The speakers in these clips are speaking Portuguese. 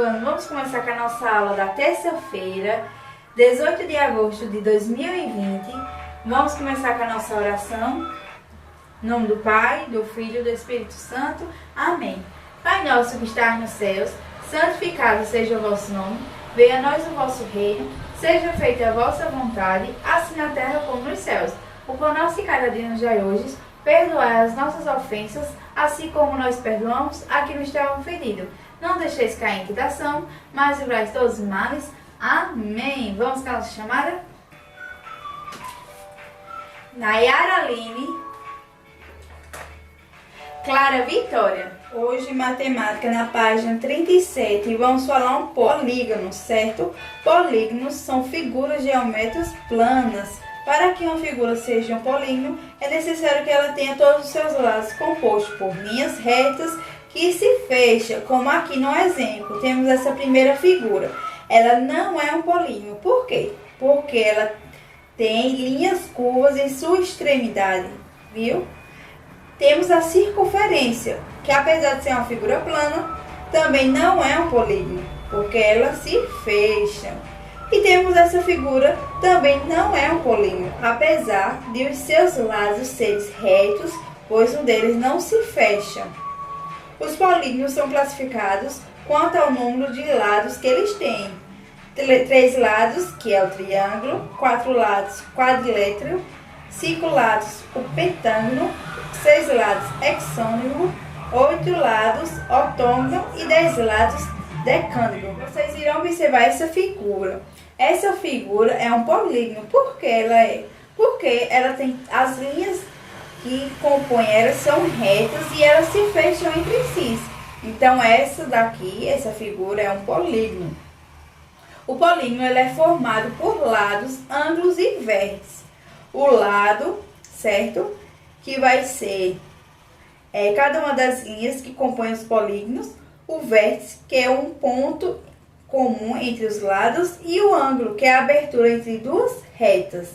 gravando. Vamos começar com a nossa aula da terça-feira, 18 de agosto de 2020. Vamos começar com a nossa oração. Em nome do Pai, do Filho e do Espírito Santo. Amém. Pai nosso que estás nos céus, santificado seja o vosso nome. Venha a nós o vosso reino. Seja feita a vossa vontade, assim na terra como nos céus. O pão nosso de cada dia nos dai hoje. Perdoai as nossas ofensas, assim como nós perdoamos a quem nos tem ofendido. Não deixeis cair em tentação, mas livrai todos os males. Amém. Vamos com a nossa chamada? Nayara Aline, Clara Vitória. Hoje, matemática na página 37, vamos falar um polígono, certo? Polígonos são figuras geométricas planas. Para que uma figura seja um polígono, é necessário que ela tenha todos os seus lados compostos por linhas retas que se fecham, como aqui no exemplo. Temos essa primeira figura. Ela não é um polígono. Por quê? Porque ela tem linhas curvas em sua extremidade, viu? Temos a circunferência, que apesar de ser uma figura plana, também não é um polígono, porque ela se fecha. E temos essa figura, também não é um polígono, apesar de os seus lados serem retos, pois um deles não se fecha. Os polígonos são classificados quanto ao número de lados que eles têm. 3 lados, que é o triângulo, 4 lados, quadrilátero, 5 lados, o petâgono, 6 lados, hexâgono, 8 lados, octôgono e 10 lados, decâgono. Vocês irão observar essa figura. Essa figura é um polígono. Por que ela é? Porque ela tem as linhas que compõem ela são retas e elas se fecham entre si. Então essa daqui, essa figura é um polígono. O polígono ele é formado por lados, ângulos e vértices. O lado, certo? Que vai ser cada uma das linhas que compõem os polígonos. O vértice, que é um ponto comum entre os lados, e o ângulo, que é a abertura entre duas retas.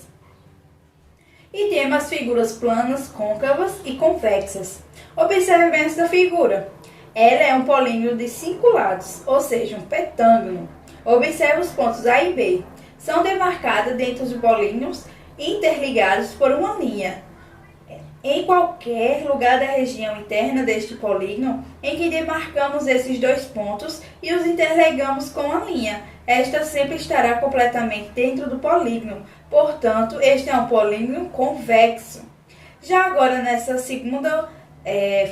E temos as figuras planas, côncavas e convexas. Observe bem essa figura. Ela é um polígono de 5 lados, ou seja, um petâgono. Observe os pontos A e B. São demarcados dentro dos polígonos interligados por uma linha. Em qualquer lugar da região interna deste polígono, em que demarcamos esses dois pontos e os interligamos com a linha, esta sempre estará completamente dentro do polígono. Portanto, este é um polígono convexo. Já agora, nessa segunda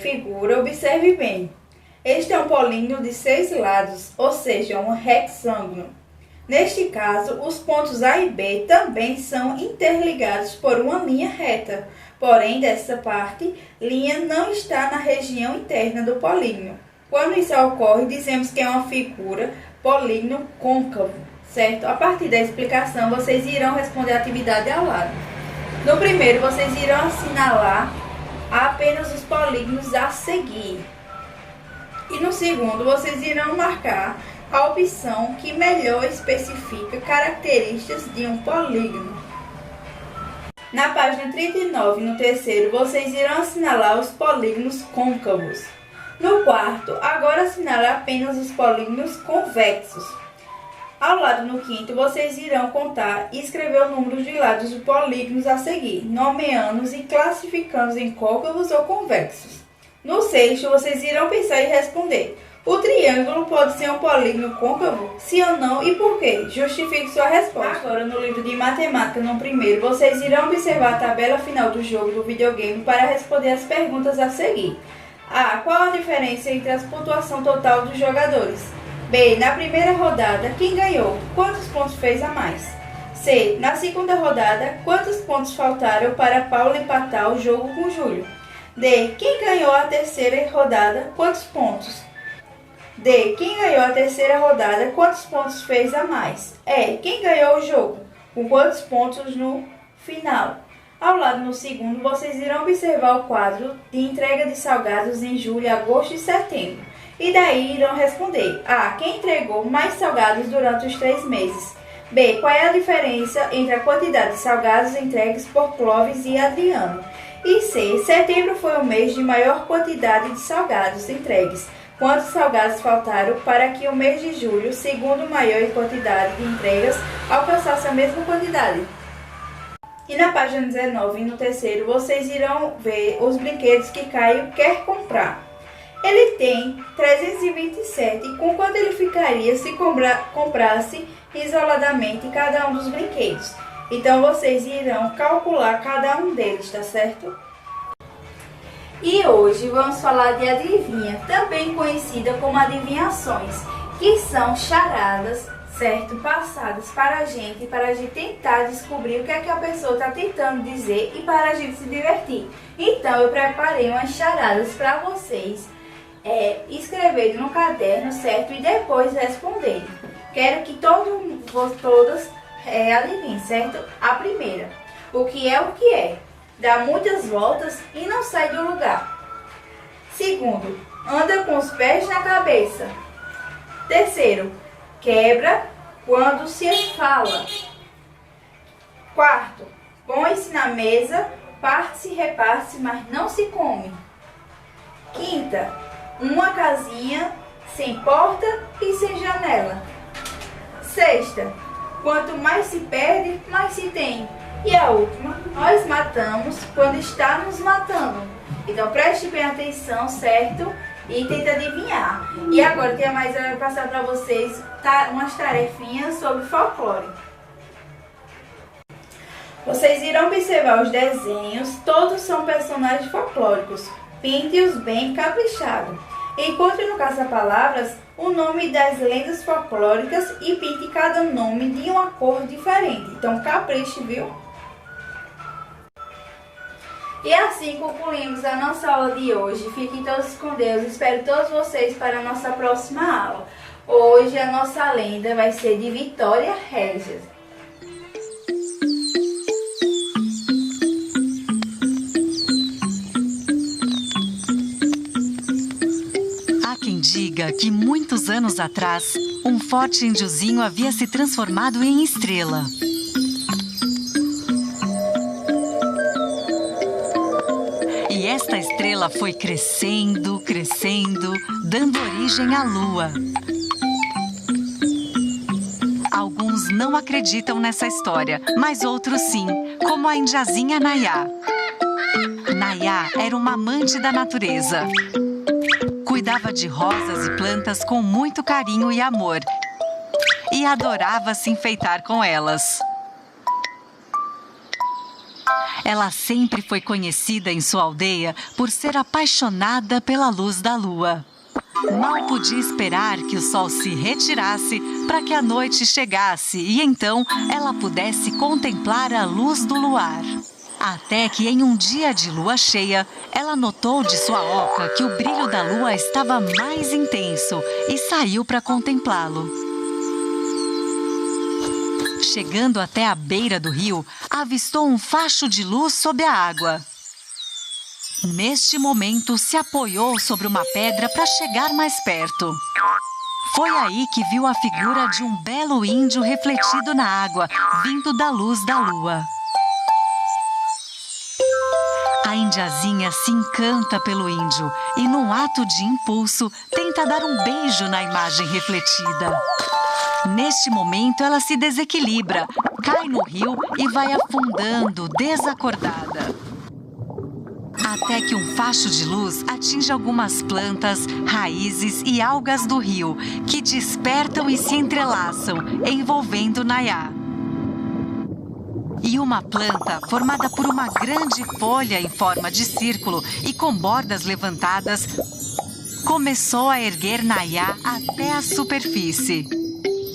figura, observe bem. Este é um polígono de 6 lados, ou seja, um hexágono. Neste caso, os pontos A e B também são interligados por uma linha reta. Porém, dessa parte, linha não está na região interna do polígono. Quando isso ocorre, dizemos que é uma figura polígono côncavo, certo? A partir da explicação, vocês irão responder a atividade ao lado. No primeiro, vocês irão assinalar apenas os polígonos a seguir. E no segundo, vocês irão marcar a opção que melhor especifica características de um polígono. Na página 39, no terceiro, vocês irão assinalar os polígonos côncavos. No quarto, agora assinalar apenas os polígonos convexos. Ao lado, no quinto, vocês irão contar e escrever o número de lados de polígonos a seguir, nomeando-os e classificando-os em côncavos ou convexos. No sexto, vocês irão pensar e responder. O triângulo pode ser um polígono côncavo? Sim ou não? E por quê? Justifique sua resposta. Agora, no livro de matemática, no primeiro, vocês irão observar a tabela final do jogo do videogame para responder as perguntas a seguir. A. Qual a diferença entre a pontuação total dos jogadores? B. Na primeira rodada, quem ganhou? Quantos pontos fez a mais? C. Na segunda rodada, quantos pontos faltaram para Paulo empatar o jogo com Júlio? D. Quem ganhou a terceira rodada? Quantos pontos? D. Quem ganhou a terceira rodada, quantos pontos fez a mais? E. Quem ganhou o jogo, com quantos pontos no final? Ao lado, no segundo, vocês irão observar o quadro de entrega de salgados em julho, agosto e setembro. E daí irão responder. A. Quem entregou mais salgados durante os 3 meses? B. Qual é a diferença entre a quantidade de salgados entregues por Clóvis e Adriano? E C. Setembro foi o mês de maior quantidade de salgados entregues. quantos salgados faltaram para que o mês de julho, segundo maior em quantidade de entregas, alcançasse a mesma quantidade. E na página 19, no terceiro, vocês irão ver os brinquedos que Caio quer comprar. Ele tem 327 e com quanto ele ficaria se comprasse isoladamente cada um dos brinquedos. Então vocês irão calcular cada um deles, tá certo? E hoje vamos falar de adivinha, também conhecida como adivinhações, que são charadas, certo? Passadas para a gente tentar descobrir o que é que a pessoa está tentando dizer e para a gente se divertir. Então eu preparei umas charadas para vocês escreverem no caderno, certo? E depois responderem. Quero que todas adivinhem, certo? A primeira, o que é? Dá muitas voltas e não sai do lugar. Segundo, anda com os pés na cabeça. Terceiro, quebra quando se fala. Quarto, põe-se na mesa, parte-se e reparte-se, mas não se come. Quinta, uma casinha sem porta e sem janela. Sexta, quanto mais se perde, mais se tem. E a última, nós matamos quando está nos matando. Então preste bem atenção, certo? E tenta adivinhar. E agora tem mais eu vou passar para vocês umas tarefinhas sobre folclore. Vocês irão observar os desenhos, todos são personagens folclóricos. Pinte-os bem caprichado. Encontre no caça-palavras o nome das lendas folclóricas e pinte cada nome de uma cor diferente. Então capriche, viu? E assim concluímos a nossa aula de hoje. Fiquem todos com Deus. Espero todos vocês para a nossa próxima aula. Hoje a nossa lenda vai ser de Vitória Régia. Há quem diga que muitos anos atrás, um forte índiozinho havia se transformado em estrela. E esta estrela foi crescendo, crescendo, dando origem à Lua. Alguns não acreditam nessa história, mas outros sim, como a indiazinha Nayá. Nayá era uma amante da natureza. Cuidava de rosas e plantas com muito carinho e amor. E adorava se enfeitar com elas. Ela sempre foi conhecida em sua aldeia por ser apaixonada pela luz da lua. Mal podia esperar que o sol se retirasse para que a noite chegasse e então ela pudesse contemplar a luz do luar. Até que em um dia de lua cheia, ela notou de sua oca que o brilho da lua estava mais intenso e saiu para contemplá-lo. Chegando até a beira do rio, avistou um facho de luz sob a água. Neste momento, se apoiou sobre uma pedra para chegar mais perto. Foi aí que viu a figura de um belo índio refletido na água, vindo da luz da lua. A indiazinha se encanta pelo índio e, num ato de impulso, tenta dar um beijo na imagem refletida. Neste momento, ela se desequilibra, cai no rio e vai afundando, desacordada. Até que um facho de luz atinge algumas plantas, raízes e algas do rio, que despertam e se entrelaçam, envolvendo Nayá. E uma planta, formada por uma grande folha em forma de círculo e com bordas levantadas, começou a erguer Nayá até a superfície.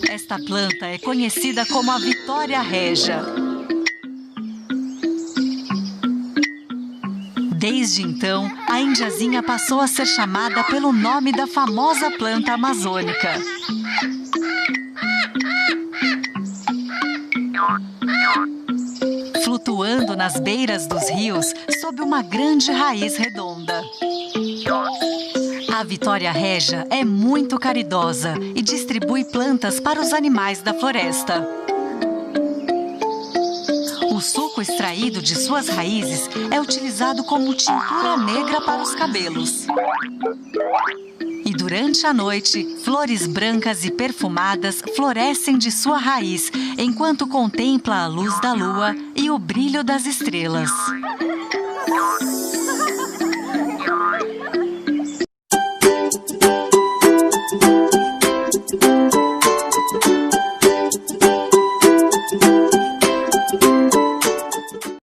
Esta planta é conhecida como a Vitória Régia. Desde então, a indiazinha passou a ser chamada pelo nome da famosa planta amazônica. Flutuando nas beiras dos rios sob uma grande raiz redonda. A Vitória Régia é muito caridosa e distribui plantas para os animais da floresta. O suco extraído de suas raízes é utilizado como tintura negra para os cabelos. E Durante a noite, flores brancas e perfumadas florescem de sua raiz, enquanto contempla a luz da lua e o brilho das estrelas.